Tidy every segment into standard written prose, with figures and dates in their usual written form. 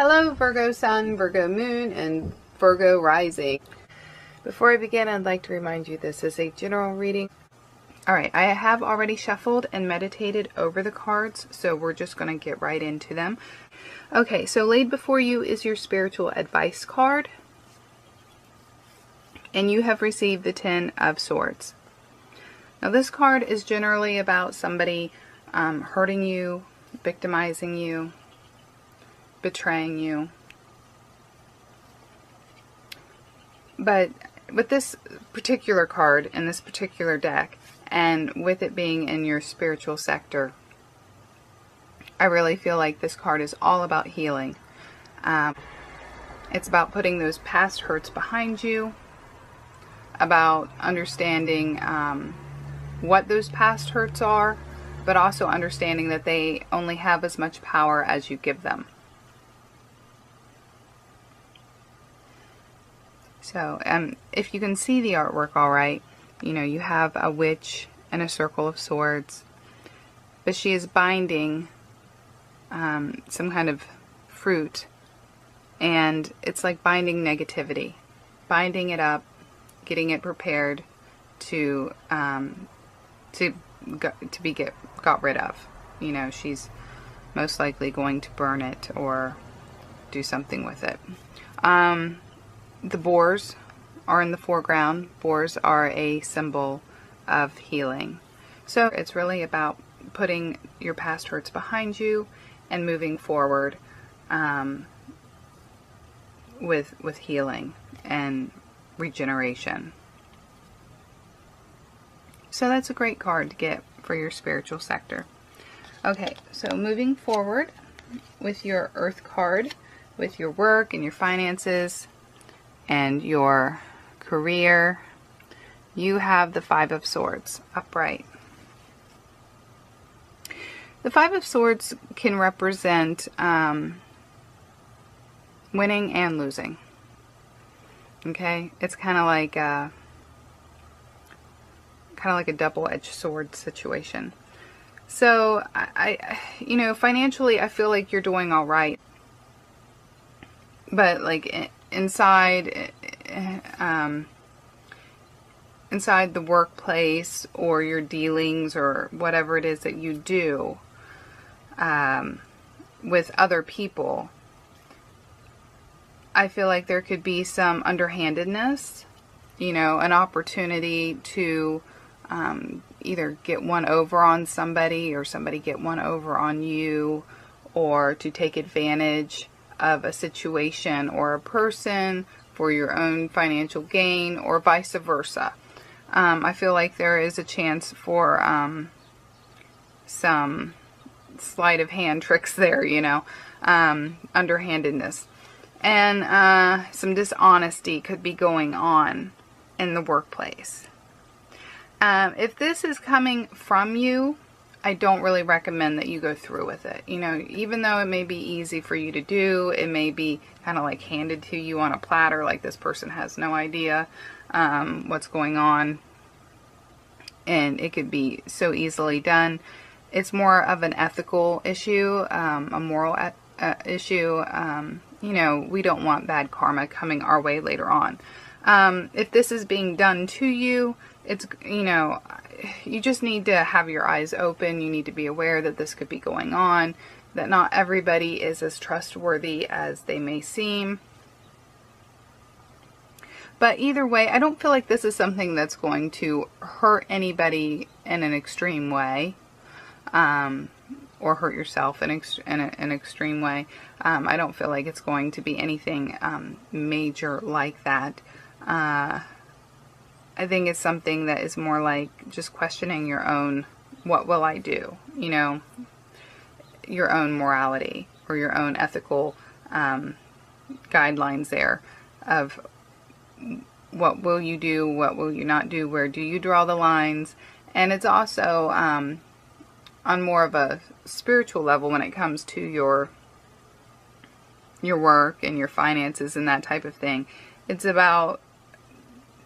Hello Virgo Sun, Virgo Moon, and Virgo Rising. Before I begin, I'd like to remind you this is a general reading. Alright, I have already shuffled and meditated over the cards, so we're just going to get right into them. Okay, so laid before you is your spiritual advice card, and you have received the Ten of Swords. Now this card is generally about somebody hurting you, victimizing you, betraying you. But with this particular card in this particular deck, and with it being in your spiritual sector, I really feel like this card is all about healing. It's about putting those past hurts behind you, about understanding what those past hurts are, but also understanding that they only have as much power as you give them. So, if you can see the artwork all right, you know, you have a witch and a circle of swords, but she is binding some kind of fruit, and it's like binding negativity, binding it up, getting it prepared to be got rid of. You know, she's most likely going to burn it or do something with it. The boars are in the foreground. Boars are a symbol of healing. So it's really about putting your past hurts behind you and moving forward with healing and regeneration. So that's a great card to get for your spiritual sector. Okay, so moving forward with your Earth card, with your work and your finances and your career, you have the Five of Swords upright. The Five of Swords can represent winning and losing. Okay, it's kind of like a double-edged sword situation. So I you know, financially I feel like you're doing all right, but like inside the workplace or your dealings or whatever it is that you do with other people, I feel like there could be some underhandedness, you know, an opportunity to either get one over on somebody or somebody get one over on you, or to take advantage of a situation or a person for your own financial gain, or vice versa. I feel like there is a chance for some sleight of hand tricks there, you know, underhandedness. And some dishonesty could be going on in the workplace. If this is coming from you, I don't really recommend that you go through with it. You know, even though it may be easy for you to do, it may be kind of like handed to you on a platter, like this person has no idea what's going on, and it could be so easily done. It's more of an ethical issue, a moral issue. You know, we don't want bad karma coming our way later on. If this is being done to you, it's, you know, you just need to have your eyes open. You need to be aware that this could be going on, that not everybody is as trustworthy as they may seem. But either way, I don't feel like this is something that's going to hurt anybody in an extreme way, or hurt yourself in an extreme way. I don't feel like it's going to be anything major like that. I think it's something that is more like just questioning your own, what will I do? You know, your own morality or your own ethical guidelines there of what will you do, what will you not do, where do you draw the lines. And it's also on more of a spiritual level when it comes to your work and your finances and that type of thing. It's about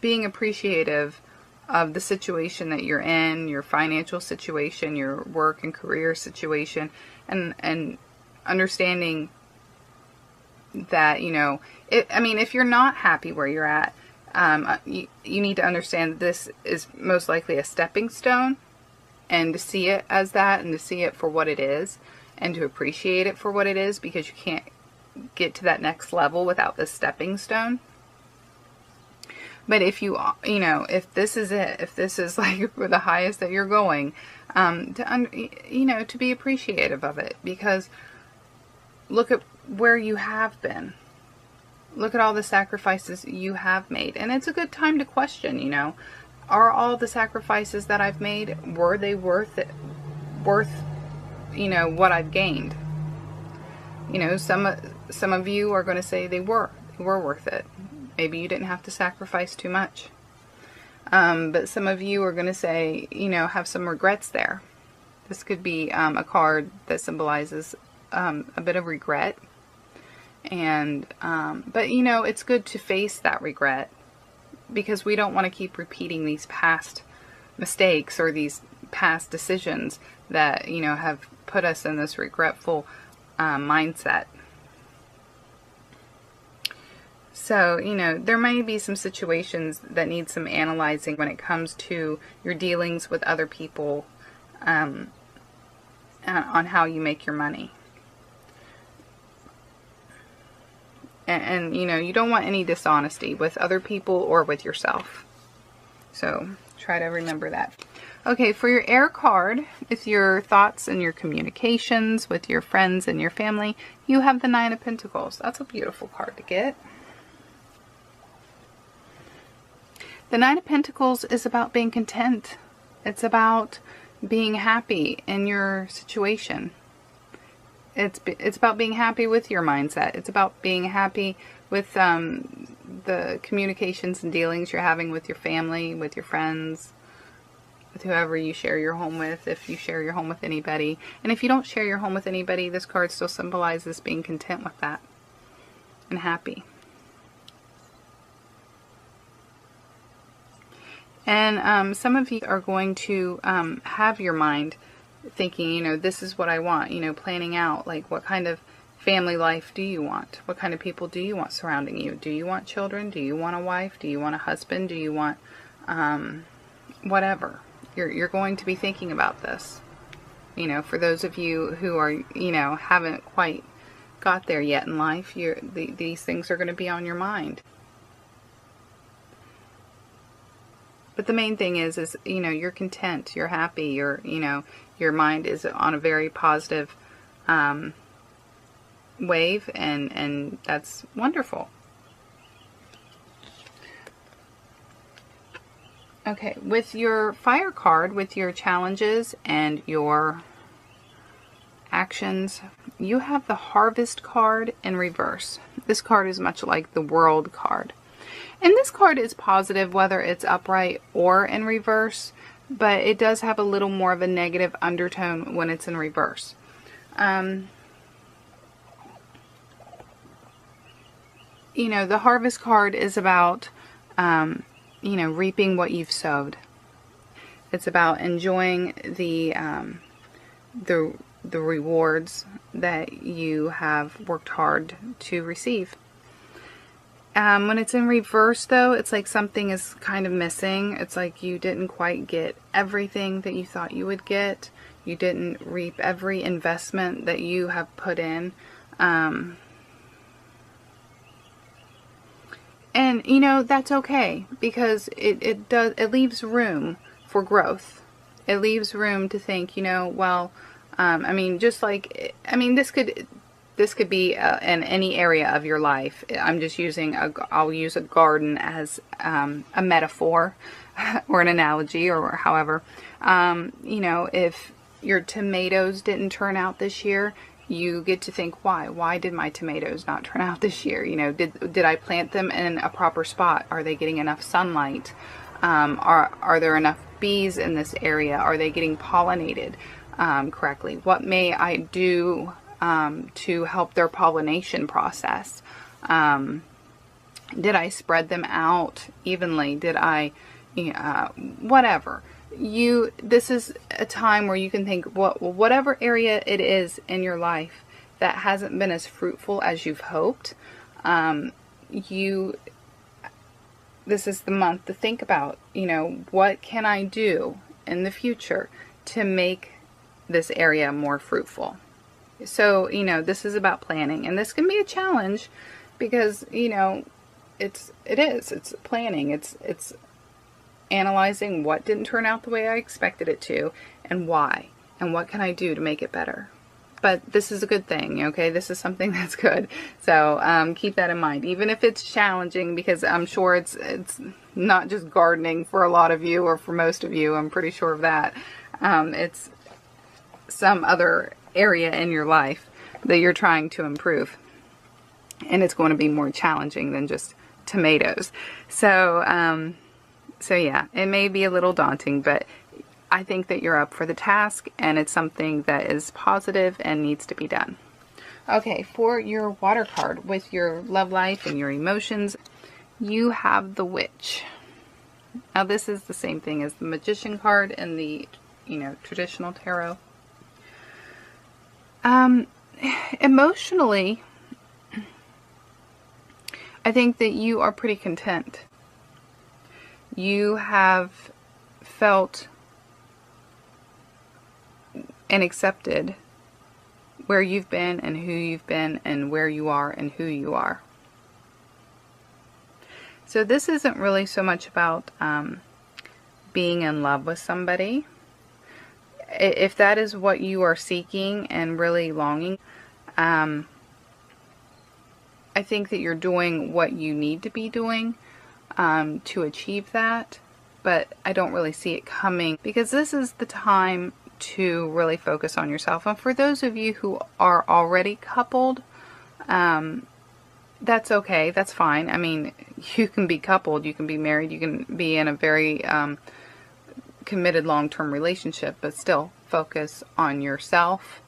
being appreciative of the situation that you're in, your financial situation, your work and career situation, and understanding that, you know, I mean, if you're not happy where you're at, you need to understand that this is most likely a stepping stone, and to see it as that, and to see it for what it is, and to appreciate it for what it is, because you can't get to that next level without this stepping stone. But if you know, if this is it, if this is like the highest that you're going, you know, to be appreciative of it, because look at where you have been. Look at all the sacrifices you have made. And it's a good time to question, you know, are all the sacrifices that I've made, were they worth it? You know, what I've gained? You know, some of you are going to say they were worth it. Maybe you didn't have to sacrifice too much. But some of you are going to say, you know, have some regrets there. This could be a card that symbolizes a bit of regret. And, but you know, it's good to face that regret, because we don't want to keep repeating these past mistakes or these past decisions that, you know, have put us in this regretful mindset. So, you know, there may be some situations that need some analyzing when it comes to your dealings with other people on how you make your money. And, you know, you don't want any dishonesty with other people or with yourself. So try to remember that. Okay, for your air card, with your thoughts and your communications with your friends and your family, you have the Nine of Pentacles. That's a beautiful card to get. The Nine of Pentacles is about being content. It's about being happy in your situation. It's about being happy with your mindset. It's about being happy with the communications and dealings you're having with your family, with your friends, with whoever you share your home with, if you share your home with anybody. And if you don't share your home with anybody, this card still symbolizes being content with that and happy. And some of you are going to have your mind thinking, you know, this is what I want, you know, planning out, like, what kind of family life do you want? What kind of people do you want surrounding you? Do you want children? Do you want a wife? Do you want a husband? Do you want whatever? You're going to be thinking about this. You know, for those of you who are, you know, haven't quite got there yet in life, these things are going to be on your mind. But the main thing is, you know, you're content, you're happy, you know, your mind is on a very positive wave, and that's wonderful. Okay, with your fire card, with your challenges and your actions, you have the Harvest card in reverse. This card is much like the World card. And this card is positive whether it's upright or in reverse, but it does have a little more of a negative undertone when it's in reverse. You know, the Harvest card is about, you know, reaping what you've sowed. It's about enjoying the rewards that you have worked hard to receive. When it's in reverse, though, it's like something is kind of missing. It's like you didn't quite get everything that you thought you would get. You didn't reap every investment that you have put in. And, you know, that's okay, because it leaves room for growth. It leaves room to think, you know, well, I mean, just like, I mean, this could be in any area of your life. I'm just using I'll use a garden as a metaphor or an analogy, or however. You know, if your tomatoes didn't turn out this year, you get to think, why? Why did my tomatoes not turn out this year? You know, did I plant them in a proper spot? Are they getting enough sunlight? Are there enough bees in this area? Are they getting pollinated correctly? What may I do to help their pollination process? Did I spread them out evenly? Did I, whatever. This is a time where you can think, whatever area it is in your life, that hasn't been as fruitful as you've hoped, this is the month to think about, what can I do in the future to make this area more fruitful? So, this is about planning, and this can be a challenge because, it's planning. It's analyzing what didn't turn out the way I expected it to and why, and what can I do to make it better. But this is a good thing, okay? This is something that's good. So keep that in mind, even if it's challenging, because I'm sure it's not just gardening for a lot of you, or for most of you. I'm pretty sure of that. It's some other area in your life that you're trying to improve. And it's going to be more challenging than just tomatoes. So yeah, it may be a little daunting, but I think that you're up for the task, and it's something that is positive and needs to be done. Okay, for your water card with your love life and your emotions, you have the Witch. Now this is the same thing as the Magician card in the, traditional tarot. Emotionally, I think that you are pretty content. You have felt and accepted where you've been and who you've been and where you are and who you are. So this isn't really so much about being in love with somebody. If that is what you are seeking and really longing, I think that you're doing what you need to be doing to achieve that, but I don't really see it coming, because this is the time to really focus on yourself. And for those of you who are already coupled, that's okay, that's fine. I mean, you can be coupled, you can be married, you can be in a very committed long-term relationship, but still focus on yourself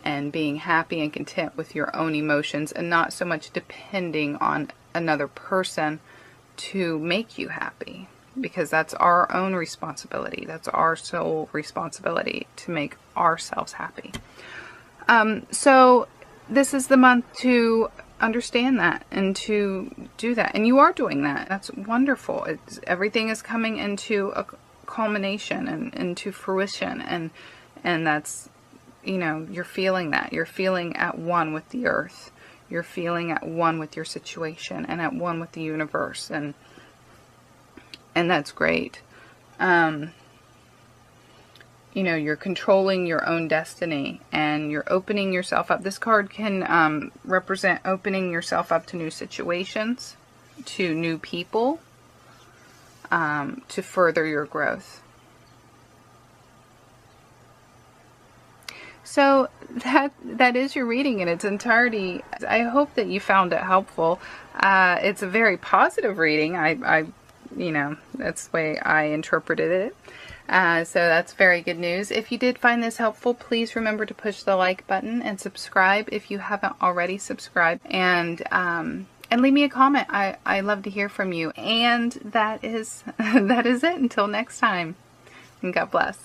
and being happy and content with your own emotions, and not so much depending on another person to make you happy, because that's our own responsibility. That's our sole responsibility to make ourselves happy. So this is the month to understand that and to do that, and you are doing that. That's wonderful. Everything is coming into a culmination and into fruition, and that's, you're feeling that. You're feeling at one with the earth. You're feeling at one with your situation and at one with the universe, and that's great. You're controlling your own destiny, and you're opening yourself up. This card can represent opening yourself up to new situations, to new people, to further your growth. So that is your reading in its entirety. I hope that you found it helpful. It's a very positive reading. That's the way I interpreted it. So that's very good news. If you did find this helpful, please remember to push the like button and subscribe if you haven't already subscribed. And leave me a comment. I love to hear from you. And that is it. Until next time. And God bless.